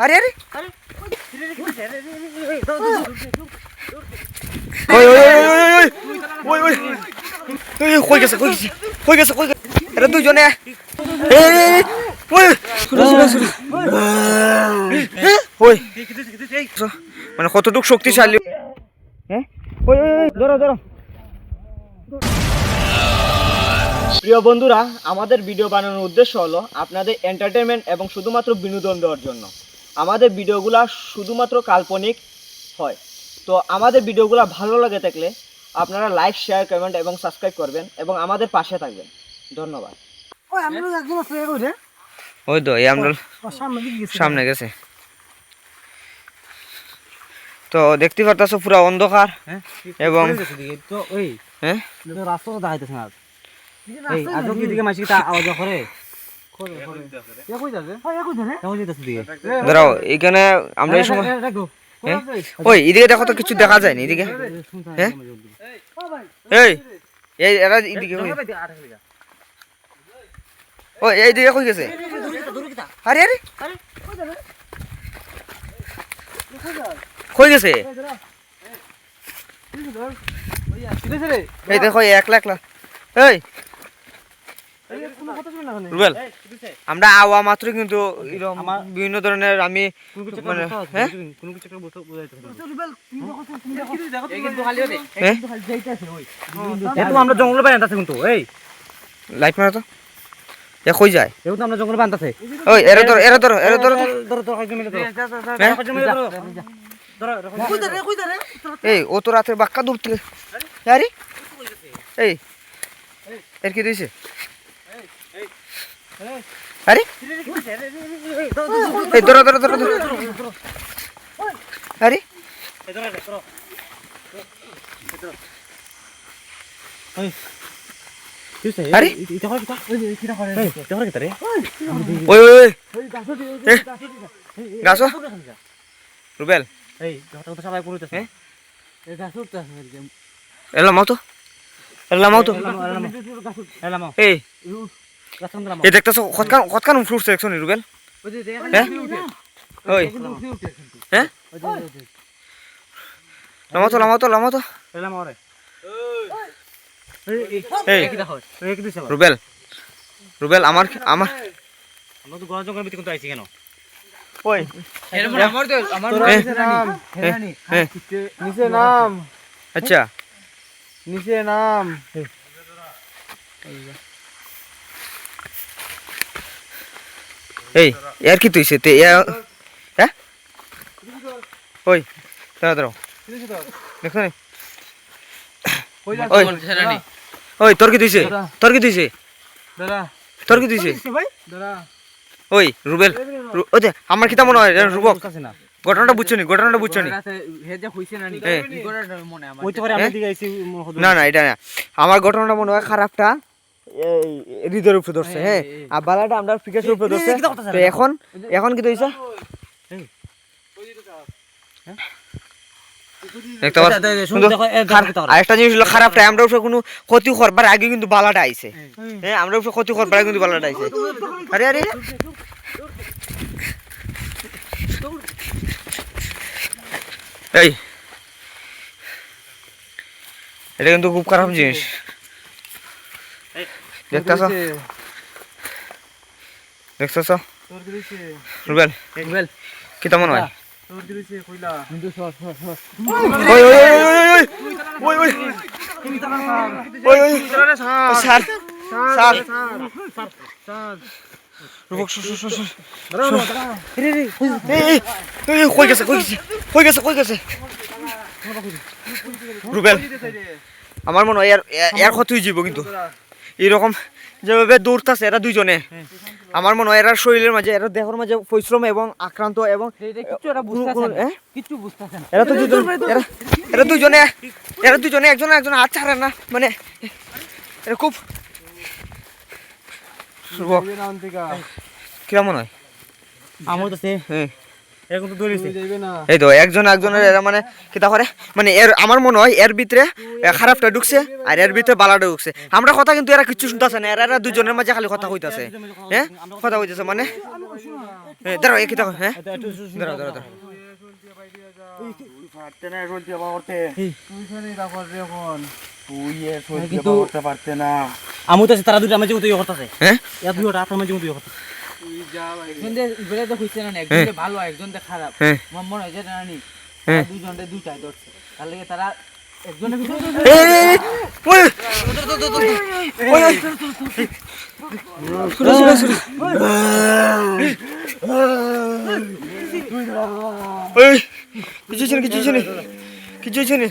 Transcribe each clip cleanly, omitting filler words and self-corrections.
আরে আরে ওই ওই ওই ওই ওই ওই কই গেছে এটা দুইজনে ওই ওই মানে কতটুকু শক্তিশালী হ্যাঁ ওই ওই ধরো ধরো। প্রিয় বন্ধুরা, আমাদের ভিডিও বানানোর উদ্দেশ্য হলো আপনাদের এন্টারটেনমেন্ট এবং শুধুমাত্র বিনোদন দেওয়ার জন্য। আমাদের ভিডিওগুলো শুধুমাত্র কাল্পনিক হয়। তো আমাদের ভিডিওগুলো ভালো লাগে থাকলে আপনারা লাইক, শেয়ার, কমেন্ট এবং সাবস্ক্রাইব করবেন এবং আমাদের পাশে থাকবেন। ধন্যবাদ। ওই তো এই আমরা সামনে গেছে, তো দেখতে পারতেছো পুরো অন্ধকার এবং দাঁড়াও এখানে আমরা এই সময় ওই এদিকে দেখো তো কিছু দেখা যায় না এদিকে। হ্যাঁ এই এই এরা এদিকে ও এইদিকে কই গেছে? আরে আরে কই গেছে? এই দেখো একলা একলা। এই রুবেল, আমরা আওয়া মাত্র কিন্তু বিভিন্ন ধরনের আমি মানে আমরা জঙ্গল পাই আনতেছে কিন্তু এই লাইট মারা তো কই যায় এখন আমরা জঙ্গল পাই আনতেছে। ওই এরা ধরো এরা ধরো এরা ধরো এই ও তো রাতের বাক্কা দূর থেকে আরে এই এর কি দিয়েছে? আরে এই ধরো ধরো ধরো ধরো আরে আরে ওই ওই গাছ রুবেল এলামাও তো এলামাও তো এই এই দেখতেছো কতখান ফ্রুটস দেখছো নি রুবেল? হ্যাঁ ওই হ্যাঁ লামাও তো লামাও তো লামাও তো এই রুবেল রুবেল আমার আমার আমরা তো গড়া জঙ্গলের ভিতরে কিন্তু আইছি কেন? ওই আমার তো আমার নিচে নাম। আচ্ছা নিচে নাম। এই এর কি তুইছে তে হ্যাঁ ওই দাঁড়া দাঁড়াও দেখো না ওই ওই তোর কি তুইছে তোর কি তুইছে তোর কি তুইছে ওই রুবেল ওই যে আমার কিতা মনে হয় রুবক ঘটনাটা বুঝছো নি ঘটনাটা বুঝছো নি? না না এটা না আমার ঘটনাটা মনে হয় খারাপটা হৃদয়ের উপরে ধরছে। হ্যাঁ আর বালাটা আমরা ফিকেসের উপরে ধরছে। তো এখন এখন কি হইছে আরেকটা জিনিস হলো খারাপটা আমরা কোনো ক্ষতি করবার আগে কিন্তু বালাটা আইছে। হ্যাঁ আমরা ক্ষতি করবার আগে কিন্তু বালাটা আইছে। আরে আরে এই এটা কিন্তু খুব খারাপ জিনিস দেখতেছো দেখতেছো রুবেল রুবেল কি তেমন হয়? ওই ওই ওই ওই ওই ওই স্যার স্যার রুবক কই গেছে কই গেছে কই গেছে কই গেছে রুবেল আমার মনে হয় এর ক্ষতি হয়ে যাব কিন্তু এরকম যেভাবে দৌড়তেছে এরা দুইজনে আমার মনে হয় এরা শরীরের মাঝে এরা দেহের মাঝে পরিশ্রম এবং আক্রান্ত এবং এরা তো এরা দুইজনে একজন একজন হাত ছাড়ে না মানে এরা খুব কিরম মনে হয় আমার কাছে? হ্যাঁ এখন তো দৌড়িছে এই তো একজন একজনের এরা মানে কিতা করে মানে এর আমার মনে হয় এর ভিতরে খারাপটা ঢুকছে আর এর ভিতরে বালাটা ঢুকছে। আমরা কথা কিন্তু এরা কিচ্ছু শুনতেছে না, এরা দুজনের মাঝে খালি কথা কইতাছে। হ্যাঁ কথা কইতেছে মানে দাঁড়াও কি দেখো হ্যাঁ দাঁড়াও দাঁড়াও দাঁড়াও পারতে না চলতে পারতে তুই শুনি তারপর এখন তুই এ চলতে করতে পারতে না আমু তো তারা দুটো আমি যেমন করতেছে হ্যাঁ এ দুটো রাত আমি যেমন করতেছে তুই যা ভাই কিন্তু ইবেলে তো কইছে না একজন ভালো একজন খারাপ আমার মনে হয় যে জানি দুইজনটা দুইটাই ধরছে তার লাগে তারা একজনের ভিতরে কিছু ছিল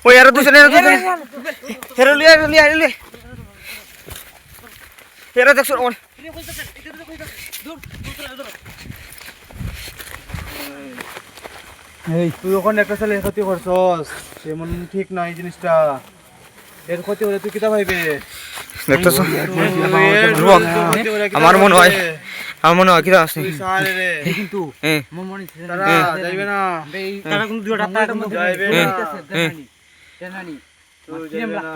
ওই আর দুজনে হেরো লিয়া হেরো দেখছো তুই ওখানে একটা ছেলে ক্ষতি করছস সেমন ঠিক না এই জিনিসটা এর ক্ষতি হলে তুই কিতা ভাইবে দেখতেছো আমার মনে হয় কিরা আছে তুই সারে রে কিন্তু হ্যাঁ আমার মনে হয় তারা যাইবে না তারা কিন্তু দুটো রাত যাইবে না জানি তুই যাইবে না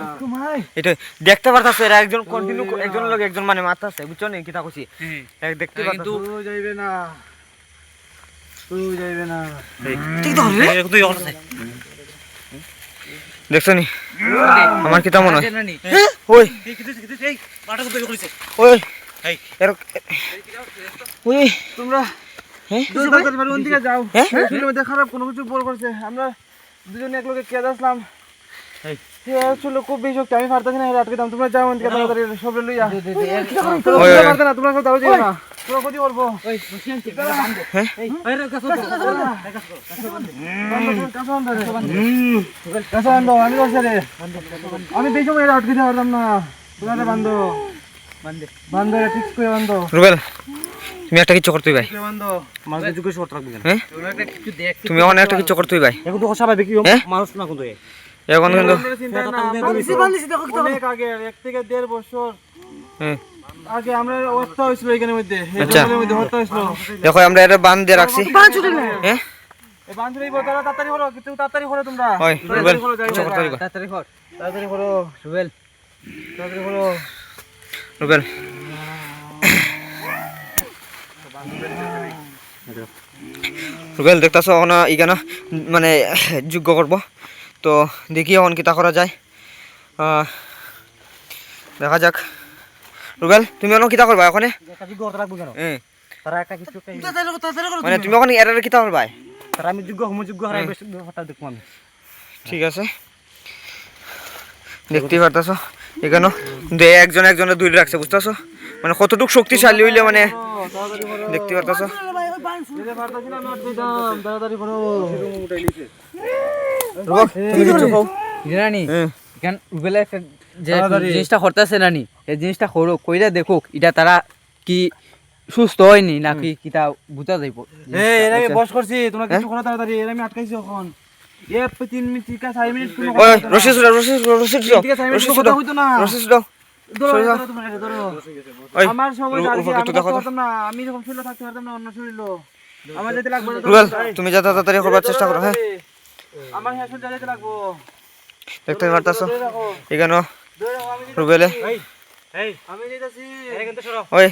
এটা দেখতে পারতাছ এরা একজন কন্টিনিউ একজন লোক একজন মানে মারতাছে বুঝছো না কিতা কইছি এক দেখতে পারতাছ তুই যাইবে না তুই যাইবে না ঠিক তো রে দুই করতেছে দেখছো নি আমার কিতা মনে হয় জানি ওই এই পাটা দুই করেছে ওই এই এর ওই তোমরা হ্যাঁ দুই কাজ বাড়ি ওন দিকে যাও হ্যাঁ? শুনে মধ্যে খারাপ কোনো কিছু বল করছে আমরা দুজন এক লোকে কেদ আসলাম এই সে আসলে খুব বেশি শক্তি আমি পারতাছি না এর আটকে দাম তোমরা যাও ওন দিকে তাড়াতাড়ি সব লইয়া ওই, ওই। পারতে না তোমরা সব দাও যাও না তোমরা ক্ষতি করবো ওই বসিয়ান কি বান্ধে এই ওই রে কাছে কাছে বান্ধো আমি করছে রে আমি বেশি সময় আটকে দিতে পারলাম না তোমরা বান্ধো বান্ধো ঠিক করে বান্ধো রুবেল তুমি একটা কিছু করতে ভাই বান্ধো মানুষ যোগ্য শর্ত রাখবে না হ্যাঁ তোমরা একটা কিছু দেখ তুমি অনেক একটা কিছু করতে ভাই এখন তো স্বাভাবিক হ্যাঁ? মানুষ না কিন্তু এখন কিন্তু চিন্তা না অনেক আগে 1 থেকে 1.5 বছর হ্যাঁ আগে আমরা হত্যা হয়েছিল এখানের মধ্যে এই আচ্ছা। জঙ্গলের মধ্যে হত্যা হয়েছিল দেখো আমরা এটা বাঁধ দিয়ে রাখছি হ্যাঁ এই বান্ধবী তারা তাড়াতাড়ি করো কিছু তাড়াতাড়ি করো তোমরা ওই রুবেল করো, যাই কিছু হোক। করতে দিবা তাড়াতাড়ি কর তাড়াতাড়ি করো সুবেল তাড়াতাড়ি করো রুবেল রুবেল দেখতেছো এখন ইখানে মানে যোগ্য করব তো দেখি এখন কিতা করা যায় দেখা যাক রুবেল তুমি এখন কিতা করবা ওখানে একটা যোগ্য শর্ত রাখবো কেন হ্যাঁ তারা একটা কিছু মানে তুমি ওখানে এর কিতা করবা তারা আমি যোগ্য যোগ্য হারাই বেশ হঠাৎ দেখবো আমি ঠিক আছে দেখতেই পারতেছো এখানে একজন একজনের দূরে রাখছে বুঝতেছো মানে কতটুকু শক্তিশালী হইলে মানে দেখতে পারতেছো যেতে পারতাছি না আমি আটকে দাম তাড়াতাড়ি করো রুবক তুমি কিছু কও জানি হ্যাঁ কেন রুবেলা একটা যে তাড়াতাড়ি। জিনিসটা করতেছে নানি এই জিনিসটা করো কইরা দেখুক এটা তারা কি সুস্থ হয়নি নাকি কিটা বুঝা যাইব এই এর আগে বস করছি তোমরা কিছু করো তাড়াতাড়ি এর আমি আটকাইছি এখন এ 3 মিনিট থেকে 4 মিনিট কোনো ওই রশি দাও রশি দাও ঠিক আছে, আমি রশি কথা দাও হইতো না। রশি দাও ধরো সরে যাও। ধরো তোমরা এটা ধরো ওই আমার সময় আর কি রুবক আমি একটু করতে দেখো তো পারতাম না আমি যখন শুনলে থাকতে পারতাম না অন্য শুনলো আমার যেতে লাগবে না, রুবেল তুমি যত তাড়াতাড়ি করবার চেষ্টা করো হ্যাঁ আমার হ্যাঁ শুনতে যেতে লাগবো দেখতে পারতেছো ধরে রাখো এখানে ধরে রাখো আমি রুবেলে এই আমি যেতেছি এরা কিন্তু সরো ওই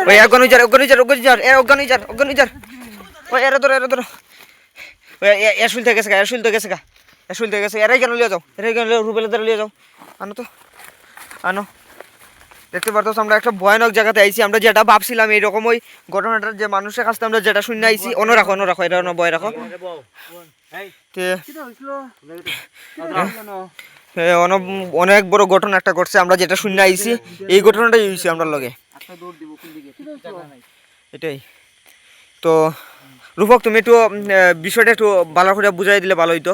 ওই অজ্ঞান যার ওই এরা ধরো ওই এর শুনতে গেছে এরাই কেন লিয়ে যাও রুবেলে ধরে লিয়ে যাও আনো দেখতে পারতো আমরা একটা ভয়ানক জায়গাতে আইছি আমরা যেটা ভাবছিলাম এইরকম ওই ঘটনাটার যে মানুষের কাছে আমরা যেটা শুনে আইছি অন্য রাখো এটা অন্য বয় রাখো তে কিটা হইছিল অনেক বড় ঘটনা একটা ঘটছে আমরা যেটা শুনে আইছি এই ঘটনাটাই হয়েছে আমরা লগে একটা দৌড় দিব কোন দিকে জায়গা নাই এটাই তো রূপক তুমি একটু বিষয়টা একটু ভালো করে বুঝাই দিলে ভালো হইতো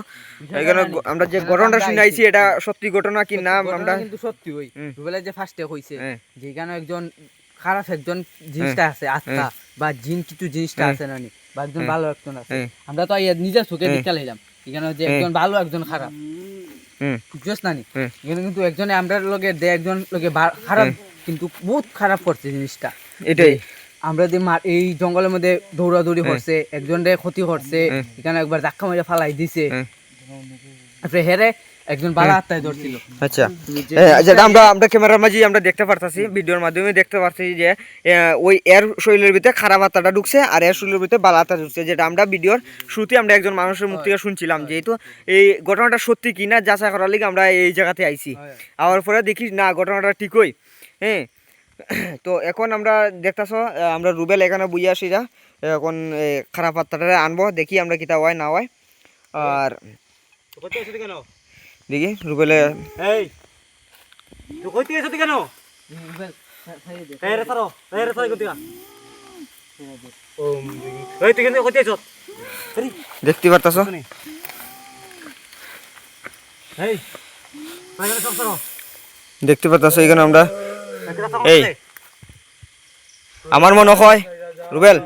এখানে আমরা যে ঘটনাটা শুনে আইছি এটা সত্যি ঘটনা কি না আমরা কিন্তু সত্যি ওই রুবেলা যে ফার্স্টে কইছে হ্যাঁ। যেখানে একজন খারাপ একজন জিনিসটা আছে আত্মা বা জিন কিছু জিনিসটা আছে নানি বা একজন ভালো একজন আছে হ্যাঁ। আমরা তো নিজের চোখে দেখতে লাইলাম এখানে যে একজন ভালো একজন খারাপ হুম বুঝছ নানি হুম। এখানে কিন্তু একজনে আমরা লগে দে একজন লগে খারাপ কিন্তু বহুত খারাপ করছে জিনিসটা এটাই আমরা যে এই জঙ্গলের মধ্যে দৌড়াদৌড়ি করছে একজনের ক্ষতি করছে এখানে একবার ধাক্কা মেরে ফালাই দিছে তারপরে হেরে একজন বালা আত্মায় ধরছিল। আচ্ছা যেটা আমরা ক্যামেরার মাঝে আমরা দেখতে পারতাছি, ভিডিওর মাধ্যমে দেখতে পারছি যে ওই এর শরীরের ভিতরে খারাপ আত্মাটা ঢুকছে আর এর শরীরের ভিতরে বালা আত্মা ঢুকছে, যেটা আমরা ভিডিওর শুরুতে আমরা একজন মানুষের মুখ থেকে শুনছিলাম। যেহেতু এই ঘটনাটা সত্যি কি না যাচাই করার লিগে আমরা এই জায়গাতে আইছি, আওয়ার পরে দেখি না ঘটনাটা ঠিকই। হ্যাঁ, তো এখন আমরা দেখতেছ আমরা রুবেল এখানে বুঝে আসি যা, এখন খারাপ আত্মাটা আনবো, দেখি আমরা কিতা হয় না হয়। আর তো কইতে এসেছিস কেন? দেখি রুবেলে এই তুই কইতে এসেছিস কেন? এই রে সারো কইতে এই তুই কেন কইতে এসেছিস? দেখতে পারতাছ, এই বাইরে সব সারো। দেখতে পারতাছ এখানে আমরা। এই আমার মনে হয় রুবেল,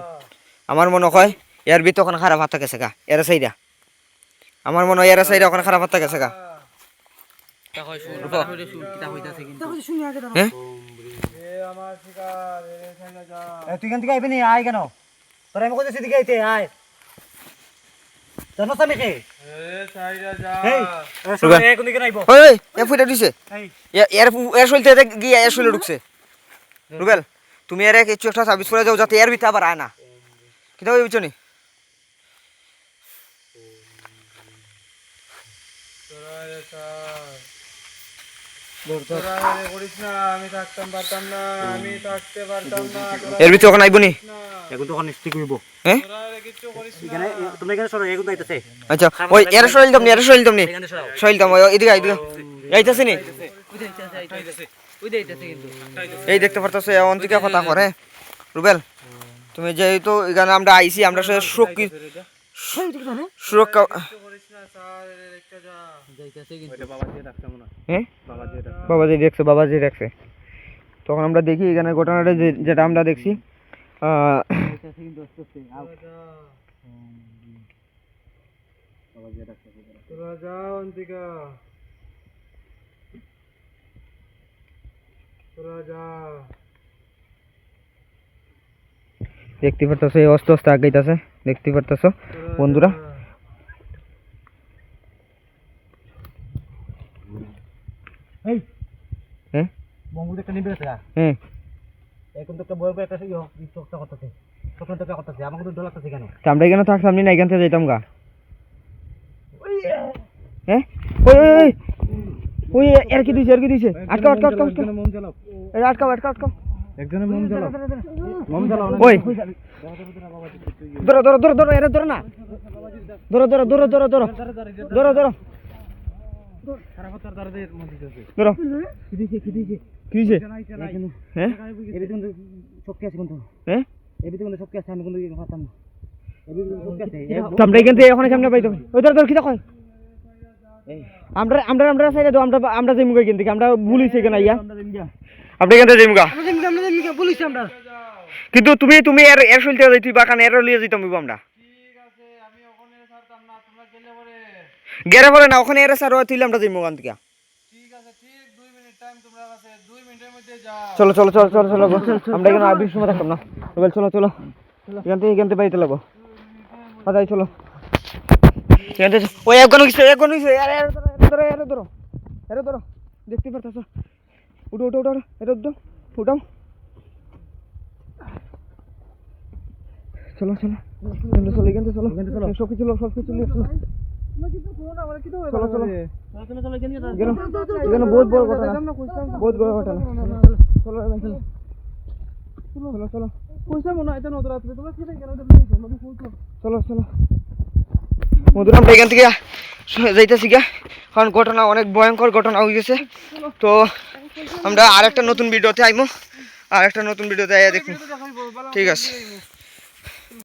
আমার মনে হয় এর ভিতর ওখানে খারাপ হাত গেছে গা, এরা সাইডা আমার মনে হয় এরা সাইডা ওখানে খারাপ হাত গেছে গা। হ্যাঁ তুই কেন থেকে আইবি নি? আয় কেন? তোর আমি কইতেছি দিকে আইতে আয়। জানো আমি কে? এই রুবেল। কোন দিকে আইবো? ওই ওই এ ফুটা দিছে, এই এর শৈলতে গিয়ে এর শৈলে ঢুকছে। রুবেল তুমি এর কিছু একটা সার্ভিস করে যাও যাতে এর ভিতরে আবার আয় না, কিতা ওই বুঝছো নি? এর ভিতরে ওখানে আইবো নি? এখন তো অনেক হইব। হ্যাঁ এখানে তুমি এখানে সরো, এখন আইতাছে। আচ্ছা ওই এর শৈল দাম নি, এর শৈল দাম নি, এখানে সরাও। শৈল দাম এদিকে আইদিকে আইতাছে নি। এই দেখতে পারতাছো এমন থেকে কথা করে রুবেল, তুমি যেহেতু এখানে আমরা আইছি আমরা সুরক্ষা হ্যাঁ বাবাজি দেখছে তখন আমরা দেখি এখানে ঘটনাটা যেটা আমরা দেখছি। দেখতে পারতেছো এই অস্তে অস্তে আগাইতেছে, দেখতে পারতেছো বন্ধুরা। এই হ্যাঁ বঙ্গুল একটা নিবে আছে। হ্যাঁ এখন তো একটা বড় একটা চোখটা করতেছে, চোখটা করতেছে, আমাকে তো ডর লাগতেছে কেন? তা আমরা এখানে থাকতাম নি না, এখান থেকে যাইতাম গা। হ্যাঁ ওই ওই ওই এর কি দিছে আটকাও মন জ্বালাও, এটা আটকাও একজনের মন জ্বালাও, মন জ্বালাও। ওই ধরো এর ধরো না, ধরো খারাপ তার দাঁড়াদের মধ্যে আছে। ধরো কি দিছে হ্যাঁ এর ভিতরে কিন্তু শক্তি আছে কিন্তু। হ্যাঁ এর ভিতরে কিন্তু শক্তি আছে, আমি কিন্তু পারতাম না। এর ভিতরে শক্তি আছে। তো আমরা এখান থেকে ওখানে সামনে পাইতাম। ওই ধর কি কয় আমরা সাইডে তো আমরা যাইমু কই কিন্তু আমরা ভুলিছি কেন আইয়া আমরা এখান থেকে যাইমু গা বলিছি আমরা। কিন্তু তুমি এর শুলতে যাইতি বা কানে এর লিয়ে যাইতাম আমরা। গেরে পরে না ওখানে এর স্যার তুইলে আমরা যাইমু গান থেকে। চলো আমরা এখানে আর বেশি সময় থাকতাম না। চলো এখান থেকে পাইতে লাগবো। আচ্ছা চলো এখান থেকে ওই এক গণ হইছে আরে ধরো দেখতে পারতাছো। উঠো এটা উঠাও। চলো এখান থেকে চলো সব কিছু এখানে বহুত বড় ঘটনা চলো মধুর আমরা এখান থেকে যাইতেছি গা, কারণ ঘটনা অনেক ভয়ঙ্কর ঘটনা হয়ে গেছে। তো আমরা আরেকটা নতুন ভিডিওতে আইমো, আরেকটা নতুন ভিডিওতে আইয়া দেখবো। ঠিক আছে।